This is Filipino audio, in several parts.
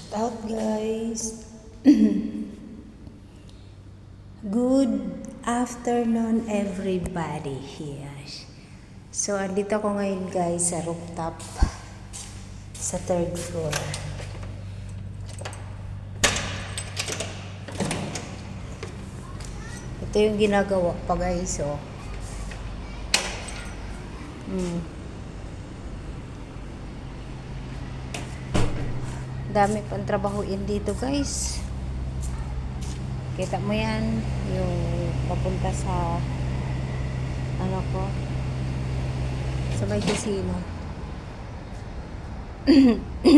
Shout out guys. Good afternoon everybody here. So andito ako ngayon guys sa rooftop sa third floor. Ito yung ginagawa pa guys oh. Dami pang trabahuin dito guys. Kita mo yan yung papunta sa ano ko sa may casino.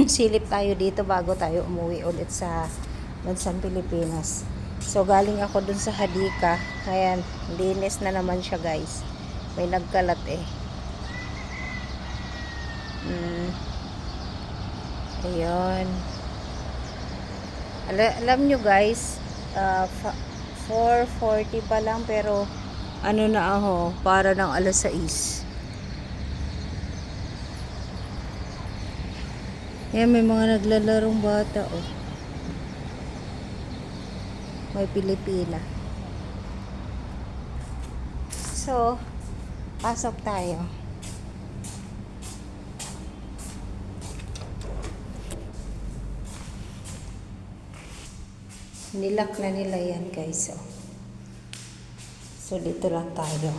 Silip tayo dito bago tayo umuwi ulit sa bansang Pilipinas. So galing ako dun sa Hadika. Ayan, linis na naman siya guys. May nagkalat eh. Ayun. Alam nyo guys, 4:40 pa lang pero ano na ako, para ng alas 6. Ayan, may mga naglalarong bata oh. May Pilipina. So, pasok tayo. Nilak na nila yan guys oh. So dito lang tayo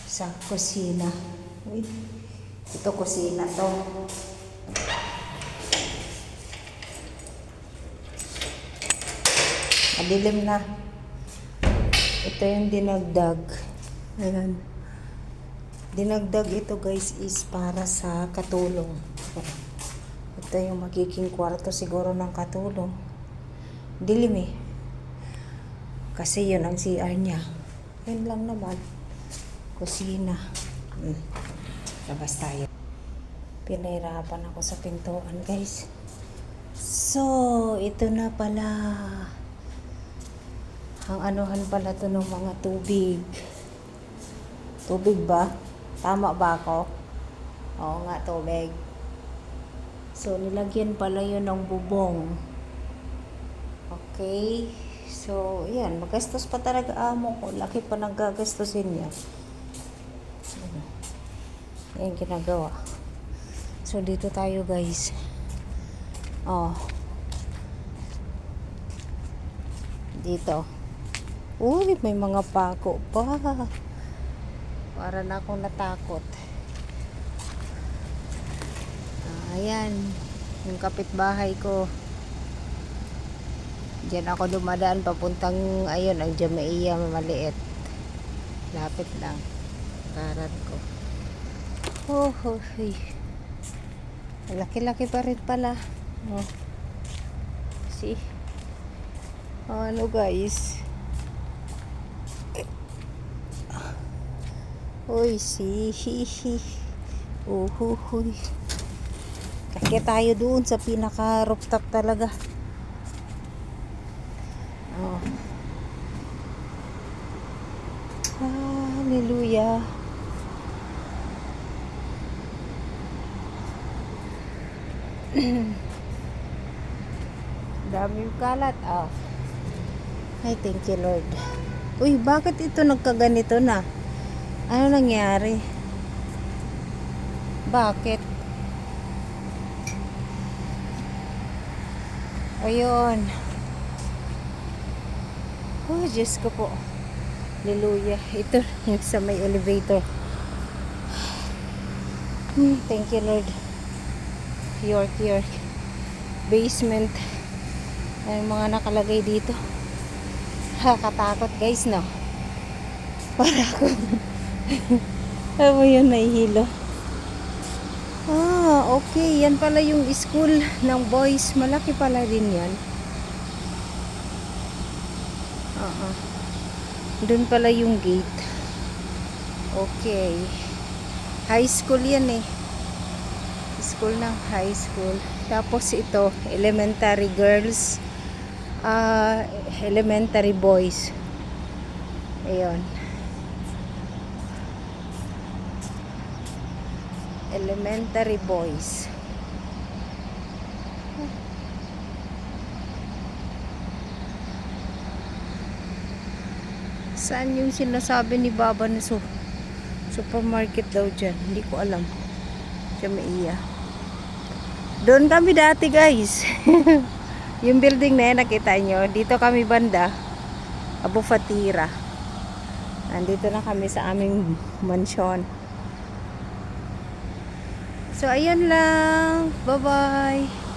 sa kusina. Wait. Ito kusina to. Madilim na. Ito yung dinagdag. Ayan. Dinagdag ito guys is para sa katulong. Ito yung magiging kwarto siguro ng katulong. Dilim eh. Kasi yun ang CR niya. Yun lang naman. Kusina. Labas tayo. Pinahirapan ako sa pintuan guys. So, ito na pala. Ang anuhan pala to ng mga tubig. Tubig ba? Tama ba ako? Oo nga, tubig. So, nilagyan pala yun ng bubong. Okay. So, yan. Magastos pa talaga amo ko. Laki pa nang gagastusin niya. Yan ginagawa. So, dito tayo guys. Oh. Dito. Uy, may mga pako pa. Para na akong natakot. Ayan. Yung kapitbahay ko. Diyan ako dumadaan papuntang ayun ang Jamaiya maliit. Lapit lang. Karan ko. Oh. Laki-laki pa rin pala. Oh. See? Ano guys? Uy, see. Uhuhuy. Kaya tayo doon sa pinaka rooftop talaga. Oh. Hallelujah. Dami yung kalat. Oh. Ay, thank you Lord. Uy, bakit ito nagkaganito na? Ano nangyari? Bakit? Ayun. Oh, Diyos ko po. Hallelujah. Ito, yung sa may elevator. Thank you, Lord. York. Basement. Ay, mga nakalagay dito. Katakot, guys, no? Para ako. Ano yun, nahihilo. Okay. Yan pala yung school ng boys. Malaki pala din yan. Doon pala yung gate. Okay. High school yan eh. School ng high school. Tapos ito, elementary girls. Elementary boys. Ayun. Elementary boys. Saan yung sinasabi ni Baba na supermarket daw dyan? Hindi ko alam. Diyan may iya. Doon kami dati guys. Yung building na yan, nakita nyo. Dito kami banda. Abu Fatira. Nandito na kami sa aming mansyon. So, ayan lang. Bye-bye.